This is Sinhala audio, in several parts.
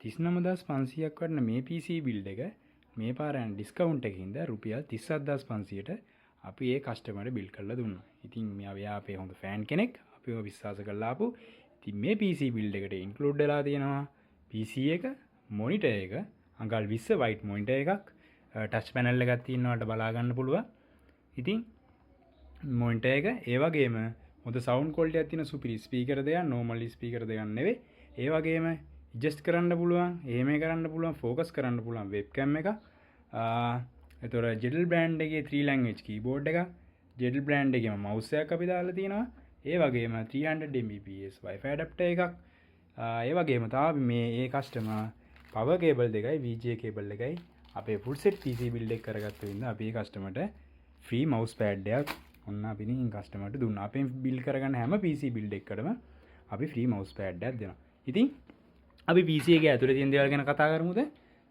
39500ක් වටන මේ PC බිල්ඩ් එක මේ පාර යන ඩිස්කවුන්ට් එකකින්ද රුපියල් 37500ට අපි ඒ කස්ටමර්ට බිල් කරලා දුන්නා. ඉතින් මෙයා අපේ හොඳ ෆෑන් කෙනෙක්. අපිව විශ්වාස කරලා ආපු. ඉතින් මේ PC බිල්ඩ් එකට ඉන්ක්ලූඩ් වෙලා තියෙනවා PC එක, මොනිටර් එක, අඟල් 20 වයිට් මොනිටර් එකක්, ටච් පැනල් එකක් තියෙනවාට බලා ගන්න පුළුවන්. ඉතින් මොනිටර් එක ඒ වගේම හොඳ සවුන්ඩ් ක්වොලිටි එකක් තියෙන සුපිරි ස්පීකර් දෙකක්, නෝමල් ස්පීකර් දෙකක් නෙවෙයි. ඒ වගේම ඇඩ්ජස්ට් කරන්න පුළුවන්, එහෙම කරන්න පුළුවන්, ફોකස් කරන්න පුළුවන් වෙබ්කැම් එකක්. එතකොට JEDL බ්‍රෑන්ඩ් එකේ 3 language keyboard එකක්, JEDL බ්‍රෑන්ඩ් එකේම mouse එකක් අපි දාලා තියෙනවා. ඒ වගේම 300 Mbps Wi-Fi adapter එකක්. ඒ වගේම තමයි මේ ඒ කස්ටමර් power cable දෙකයි VGA cable එකයි අපේ full set PC build එක කරගත්ත වෙනවා. අපි ඒ කස්ටමර්ට free mouse pad එකක් ඔන්න අපි ඉතින් කස්ටමර්ට දුන්නා. අපෙන් බිල් කරගන්න හැම PC build එකකටම අපි free mouse pad එකක් දෙනවා. ඉතින් අපි PC එකේ ඇතුලේ තියෙන දේවල් ගැන කතා කරමුද?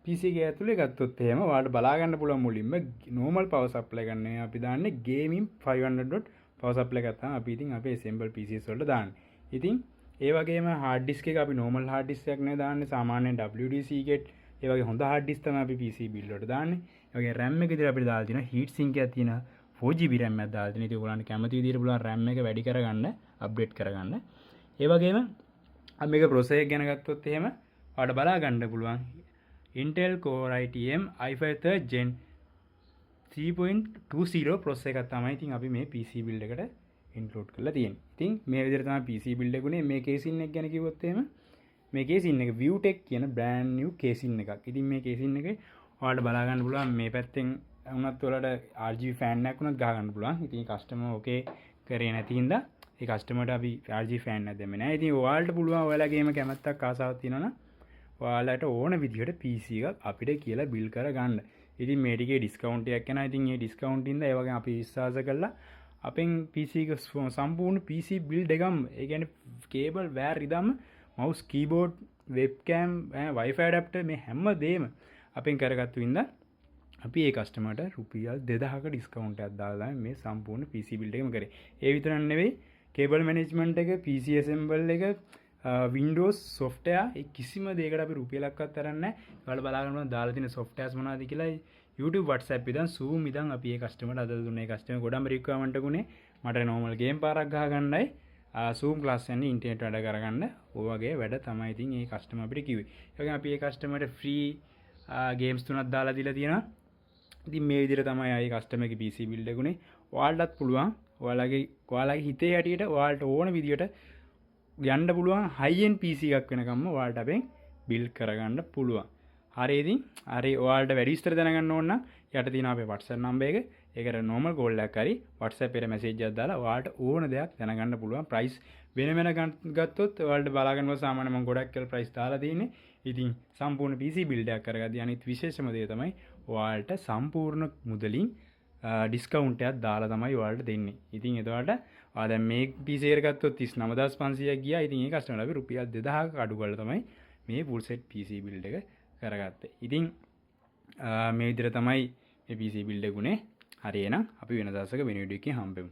PC එකේ ඇතුලේ ගත්තොත් එහෙම ඔයාලට බලා ගන්න පුළුවන් මුලින්ම normal power supply එකක් නෙවෙයි අපි දාන්නේ gaming 500 watt power supply එකක් තමයි අපි ඉතින් අපේ assemble PCs වලට දාන්නේ. ඉතින් ඒ වගේම hard disk එක අපි normal hard disk එකක් නෙවෙයි දාන්නේ සාමාන්‍යයෙන් WD Seagate ඒ වගේ හොඳ hard disk තමයි අපි PC build වලට දාන්නේ. ඒ වගේ RAM එක විතර අපිට දාලා තියෙනවා heat sink එකක් තියෙනවා 4GB RAM එකක් දාලා තියෙනවා. ඉතින් ඔයගොල්ලන්ට කැමති විදිහට පුළුවන් RAM එක වැඩි කරගන්න, අප්ඩේට් කරගන්න. ඒ වගේම අපි මේක processor එක ගැන ගත්තොත් එහෙම ඔයාලට බලා ගන්න පුළුවන් Intel Core i i5 3rd Gen 3.20 processor එකක් තමයි ඉතින් අපි මේ PC build එකට include කරලා තියෙන්නේ. ඉතින් මේ විදිහට තමයි PC build එක උනේ. මේ casing එක ගැන කිව්වොත් එහෙම මේ casing එක Viewtech කියන brand new casing එකක්. ඉතින් මේ casing එකේ ඔයාලට බලා ගන්න පුළුවන් මේ පැත්තෙන් උනත් ඔයාලට RGB fan එකක් උනත් ගහ ගන්න පුළුවන්. ඉතින් කස්ටමර් ඕකේ කරේ නැති හින්දා ඒ කස්ටමර්ට අපි RGB fan එකක් දෙන්නේ නැහැ. ඉතින් ඔයාලට පුළුවන් ඔයාලගේම කැමැත්තක් ආසාවක් තියෙනවා නම් ඔයාලට ඕන විදිහට PC එකක් අපිට කියලා බිල් කරගන්න. ඉතින් මේ ටිකේ ඩිස්කවුන්ට් එකක් යනවා. ඉතින් මේ ඩිස්කවුන්ට් ඉඳ ඒ වගේ අපි විශ්වාස කරලා අපෙන් PC එක සම්පූර්ණ PC build එකම ඒ කියන්නේ cable wire ඉදම mouse keyboard webcam Wi-Fi adapter මේ හැම දෙයක්ම අපෙන් කරගත්තු ඉඳ අපි ඒ කස්ටමර්ට රුපියල් 2000ක ඩිස්කවුන්ට් එකක් දාලා මේ සම්පූර්ණ PC build එකම කරේ. ඒ විතරක් නෙවෙයි cable management එක, PC assemble එක, Windows software ඒ කිසිම දෙයකට අපි රුපියලක්වත් තරන්නේ නැහැ. ඔයාලා බලා ගන්න දාලා තියෙන softwares මොනවද කියලා YouTube WhatsApp ඉදන් Zoom ඉදන් අපි ඒ කස්ටමර්ට අදලා දුන්නේ. ඒ කස්ටමර් ගොඩම රික්වයර්මන්ට් එකුනේ මට normal game පාරක් ගහ ගන්නයි Zoom class යන්නේ ඉන්ටර්නෙට් වැඩ කරගන්න. ඔය වගේ වැඩ තමයි ඉතින් ඒ කස්ටමර් අපිට කිව්වේ. ඒ වගේම අපි ඒ කස්ටමර්ට free games තුනක් දාලා දීලා තියෙනවා. ඉතින් මේ විදිහට තමයි ආයේ කස්ටමර් එකේ PC build එකුනේ. ඔයාලටත් පුළුවන් ඔයාලගේ හිතේ හැටියට ඔයාලට ඕන විදිහට යන්න පුළුවන් high end PC එකක් වෙනකම්ම ඔයාලට අපෙන් build කරගන්න පුළුවන්. හරි ඉතින් හරි ඔයාලට වැඩි විස්තර දැනගන්න ඕන නම් යට තියෙන අපේ WhatsApp number එක. ඒකට normal call එකක් හරි WhatsApp එකට message එකක් දාලා ඔයාලට ඕන දෙයක් දැනගන්න පුළුවන්. price වෙන ගත්තොත් ඔයාලට බලා ගන්නවා සාමාන්‍ය මම ගොඩක් කියලා price දාලා තියෙන්නේ. ඉතින් සම්පූර්ණ PC build එකක් කරගද්දී අනිත් විශේෂම දේ තමයි ඔයාලට සම්පූර්ණ මුදලින් ඩිස්කවුන්ට් එකක් දාලා තමයි ඔයාලට දෙන්නේ. ඉතින් එතකොට ඔයා දැන් මේ PC එක ගත්තොත් 39500ක් ගියා. ඉතින් ඒ කස්ටමර්ට අපි රුපියල් 2000ක අඩු කරලා තමයි මේ full set PC build එක කරගත්තේ. ඉතින් මේ විදිහට තමයි මේ PC build එක උනේ. හරි එහෙනම් අපි වෙන දවසක වෙන වීඩියෝ එකකින් හම්බෙමු.